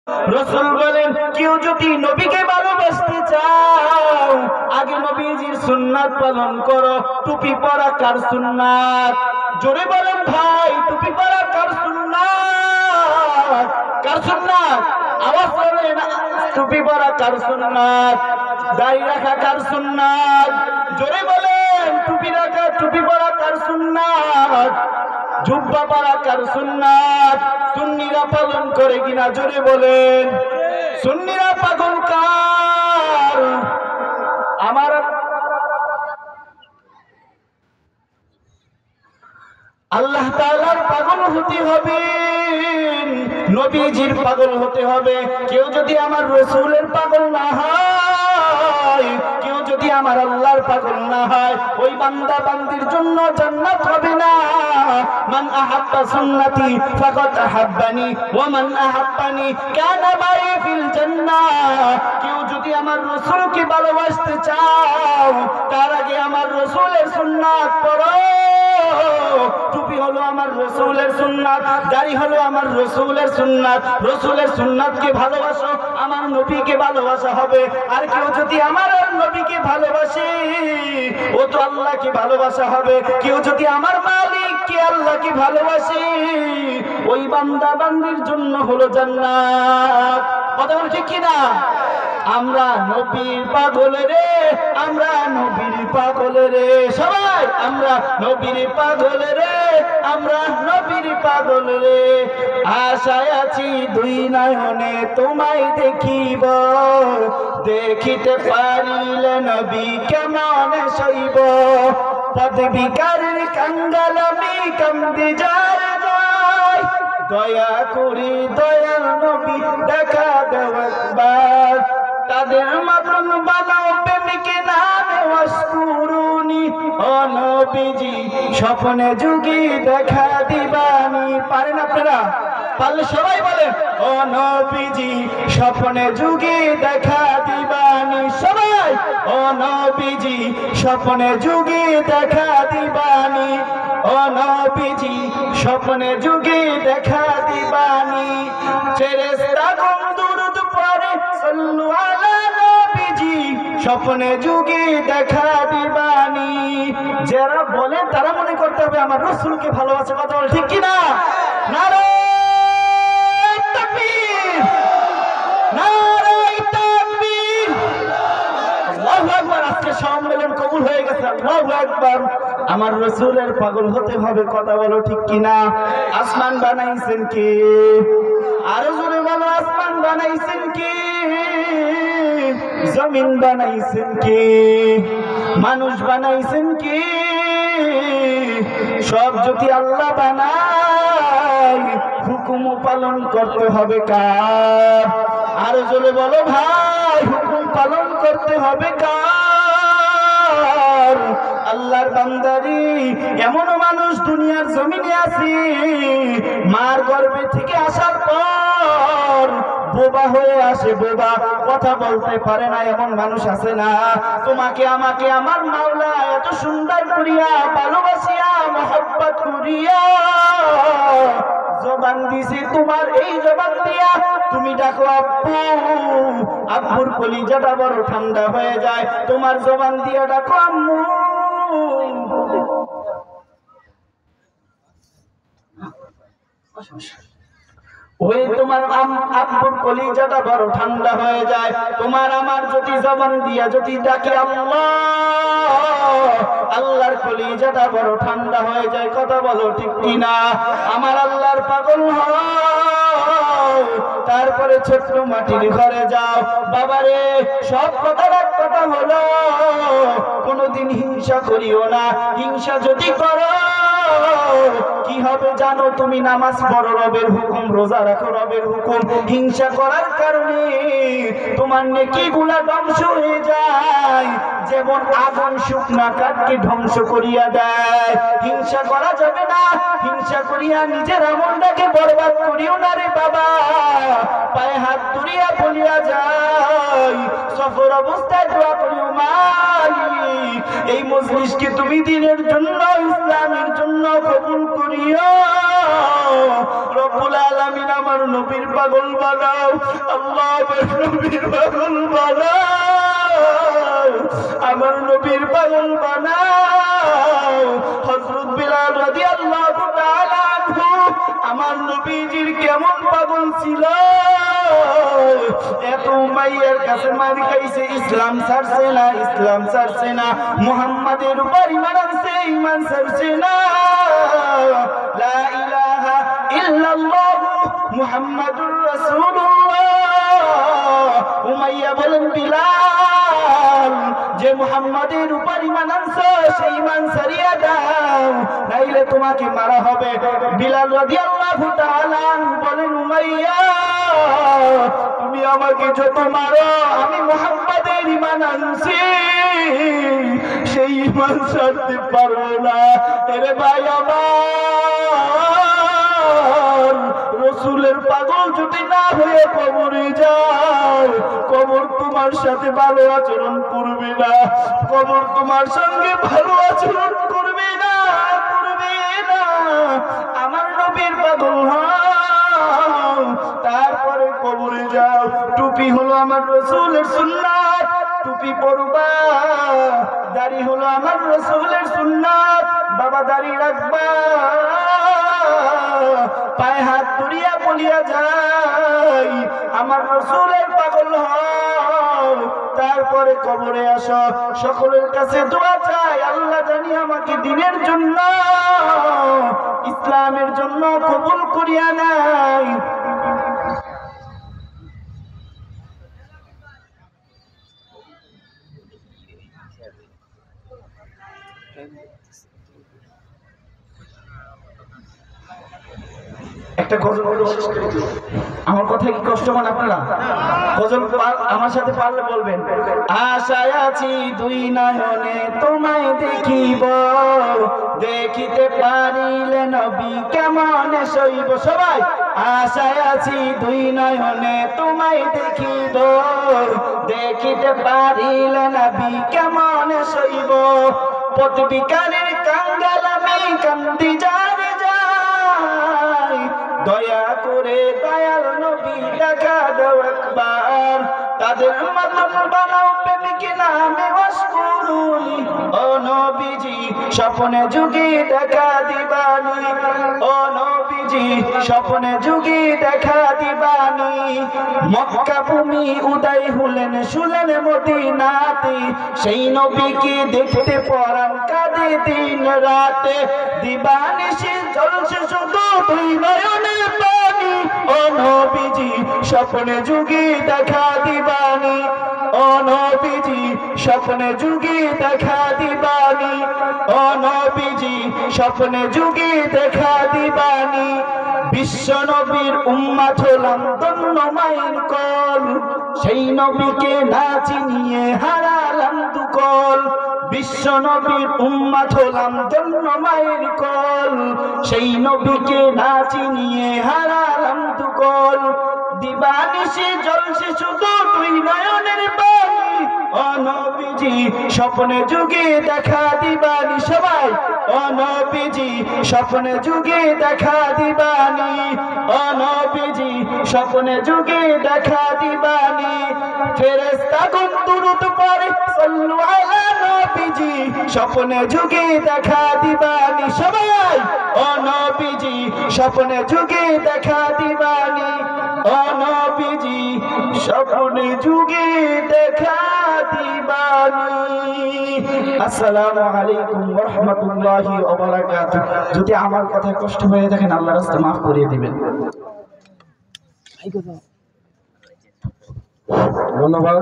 রাসূল বলেন কেউ যদি নবীকে ভালোবাসতে চাও আগে নবীজির সুন্নাত পালন করো। টুপি পরা কার সুন্নাত? জোরে বলেন ভাই, টুপি পরা কার সুন্নাত? কার সুন্নাত? আওয়াজ করেন, টুপি পরা কার সুন্নাত? দাড়ি রাখা কার সুন্নাত? জোরে বলেন, টুপি পরা কার সুন্নাত? জুব্বা পরা কার সুন্নাত? সুন্নিরা পালন করে কিনা? জোরে বলেন, সুন্নিরা পাগল কার? আমার আল্লাহ তাআলার পাগল হতে হবে, নবীজির পাগল হতে হবে। কেউ যদি আমার রাসূলের পাগল না হয়, কেউ যদি আমার আল্লাহর পাগল না হয়, ওই বান্দা বান্দির জন্য জান্নাত হবে না। মান আহাব্বা সুন্নতি ফাকাদ আহাব্বানি ওয়া মান আহাব্বানি কানা মাই ফিল জান্নাহ। কেউ যদি আমার রাসূলকে ভালোবাসতে চাও তার আগে আমার রাসূলের সুন্নাত পড়ো। টুপি হলো আমার রাসূলের সুন্নাত, দাড়ি হলো আমার রাসূলের সুন্নাত। রাসূলের সুন্নাতকে ভালোবাসো, আমার নবীকে ভালোবাসা হবে। আর কেউ যদি আমার নবীকে ভালোবাসে ও তো আল্লাহকে ভালোবাসা হবে। কেউ যদি আমার মালিককে আল্লাহকে ভালোবাসে ওই বান্দা বান্দির জন্য হলো জান্নাত। কথা বল ঠিক কিনা? আমরা নবীর পাগল রে, আমরা নবীর পাগল রে, সবাই আমরা নবীর পাগল রে, আমরা নবীর পাগল রে। আশায় আছি দুই নয়নে তোমায় দেখিব, দেখিতে পারিলে নবী কেমন সইব। পদবিকারের কাঙ্গাল আমি কান্দি যায় যায়, দয়া করি দয়াল নবী দেখা দেও একবার। তাদের মতন বানাও প্রেমিকে নামে ওয়াসকুরুনি, ও নবীজি স্বপ্নে যুগি দেখা দিবানি। পারেন আপনারা? পারলে সবাই বলেন, ও নবীজি স্বপ্নে যুগি দেখা দিবানি। সবাই, ও নবীজি স্বপ্নে যুগি দেখা দিবানি, ও নবীজি স্বপ্নে যুগি দেখা দিবানি। ফেরেশতাগণ দুরূদ পড়ে সাল্লু আলা নবীজি, স্বপ্নে যুগি দেখা দিবানি। যারা বলে তারা মনে করতে হবে আমার রাসূলকে ভালোবাসে। কথা বলে ঠিক কিনা? নারে তাকবীর, নারে তাকবীর, আল্লাহু আকবার। আজকে সম্মেলন কবুল হয়ে গেছে, আল্লাহু আকবার। আমার রাসূলের পাগল হতে হবে। কথা বলো ঠিক কিনা? আসমান বানাইছেন কে? আরো জোরে বলো, আসমান বানাইছেন কে? জমিন বানাইছেন কে? মানুষ বানাইছেন কে? সব যদি আল্লাহ বানায় হুকুম পালন করতে হবে কার? আরো জোরে বলো ভাই, হুকুম পালন করতে হবে কার? আল্লাহর বান্দারি। এমন মানুষ দুনিয়ার জমিনে আছে মার গর্ভে থেকে আসার পর বোবা হয়ে আসে, বোবা, কথা বলতে পারে না। এমন মানুষ আছে না? তোমাকে আমাকে আমার মাওলা এত সুন্দর করিয়া ভালোবাসিয়া মহব্বত করিয়া জবান দিছে, তোমার এই জবান দিয়া তুমি ডাকো আব্বু, আব্বুর কলিজাটা বড় ঠান্ডা হয়ে যায়। তোমার জবান দিয়া ডাকো আম্মু, ওই তোমার আব্বুর কলিজাটা বড় ঠান্ডা হয়ে যায়। তোমার আমার যদি জবান দিয়া যদি ডাকে আল্লাহ, আল্লাহর কলিজাটা বড় ঠান্ডা হয়ে যায়। কথা বলো ঠিক কিনা? আমার আল্লাহর পাগল হও, তারপরে ছোট্ট মাটির ঘরে যাও। বাবারে, সব কথার এক কথা হলো কোনদিন হিংসা করিও না। হিংসা যদি করো কি হবে জানো? তুমি নামাজ পড়ো রবের হুকুম, রোজা রাখো রবের হুকুম, হিংসা করার কারণে তোমার নেকিগুলা ধ্বংস হয়ে যায়। যেমন আগুন শুকনা কাঠকে ধ্বংস করিয়া দেয়। হিংসা করা যাবে না, হিংসা করিয়া নিজের আমলটাকে বরবাদ করিও না রে বাবা। পায়ে হাত তুলিয়া বলিয়া যায়, সফর অবস্থায় দোয়া করিও মালিক এই মজলিসকে তুমি দিনের জন্য, ইসলামের জন্য কবুল করিও। রব্বুল আলামিন আমার নবীর পাগল বানাও, আল্লাহ নবীর পাগল বানাও, আমার নবীর পাগল বানাও। হযরত বিলাল রাদিয়াল্লাহু তাআলা আনহু আমার নবীজির কেমন পাগল ছিল, এত উমাইয়ার কাছে মার খাইছে, ইসলাম ছাড়ছে না, ইসলাম ছাড়ছে না, মুহাম্মাদের উপর ঈমান আনছে, ঈমান ছাড়ছে না। লা ইলাহা ইল্লাল্লাহ মুহাম্মাদুর রাসূলুল্লাহ। উমাইয়া বলেন, বিলাল যে মুহাম্মাদের উপর ঈমান আনছো সেই ঈমান ছাড়িয়া দাও, নাইলে তোমাকে মারা হবে। বিলাল রাদিয়াল্লাহু তাআলা বলেন, উমাইয়া তুমি আমাকে যত মারো, আমি মুহাম্মাদের ঈমান আনছি, সেই ঈমান ছাড়তে পারবো না। এরে ভাই আমার, রাসূলের পাগল যদি না হয়ে কবরে যাও, কবর তোমার সাথে ভালো আচরণ করবে না, কবর তোমার সঙ্গে ভালো আচরণ করবে না, করবে না। আমার নবীর পাগল হও, তারপরে কবরে যাও। টুপি হলো আমার রাসূলের সুন্নাত, টুপি পরবা। দাড়ি হলো আমার রাসূলের সুন্নাত, বাবা দাড়ি রাখবা। পায়ে হাত তুলিয়া বলিয়া যাই, আমার রাসূলের পাগল হও, তারপরে কবরে আসো। সকলের কাছে দোয়া চাই, আল্লাহ জানি আমাকে দিনের জন্য, ইসলামের জন্য কবুল করিয়া নাই। একটা গজল আমার কথা কি কষ্ট হন আপনারা? গজল আমার সাথে পারলে বলবেন। আশায় আছি দুই নয়নে তোমায় দেখিব, দেখিতে পারিলে নবী কেমন সইব। সবাই আশায় আছি দুই নয়নে তোমায় দেখিব, দেখিতে পারিলে নবী কেমন সইব। পথ বিকারের কাঙ্গাল আমি কান্দি যারে যাই, দয়া করে দয়াল নবী দেখা দাও একবার। তাদের মতন বানাও প্রেমিক নামে ওয়াসকুরুনি, ও নবীজি স্বপ্নে যুগে দেখা দিবানি, ও নবীজি স্বপ্নে যুগে দেখা দিবানি। মক্কা ভূমি উদয় হলেন শুলেন মদিনাতে, সেই নবীকে দেখতে পরাণ কাঁদে দিন রাতে। দিবানিশি জ্বলছে শুধু দুই নয়নে পানি, ও নবীজি স্বপ্নে যুগে দেখা দিবানি, ও নবীজি স্বপ্নে যুগে দেখা দিবানি, ও নবীজি স্বপ্নে যুগে দেখা দিবানি। বিশ্ব নবীর উম্মত হলাম ধন্য মায়ের কল, সেই নবীকে না চিনিয়ে হারালাম দুকল। বিশ্ব নবীর উম্মত হলাম ধন্য মায়ের কল, সেই নবীকে না চিনিয়ে হারালাম দুকল। দিবানিশি জ্বলছে শুধু দুই নয়নের পানি, ও নবীজি স্বপ্নে যুগে দেখা দিবানি। সবাই ও নবীজি স্বপ্নে যুগে দেখা দিবানি, ও নবীজি স্বপ্নে যুগে দেখা দিবানি। ফেরেশতাগণ দুরূদ পড়ে সাল্লু আলা নবীজি, স্বপ্নে যুগে দেখা দিবানি। সবাই ও নবীজি স্বপ্নে যুগে দেখা দিবানি, ও নবীজি স্বপ্নে যুগে দেখা দিবানি। আসসালামু আলাইকুম ওয়া রাহমাতুল্লাহি ওয়া বারাকাতুহু। যদি আমার কথায় কষ্ট হয়ে থাকেন আল্লাহর রাস্তায় মাফ করে দিবেন। ধন্যবাদ।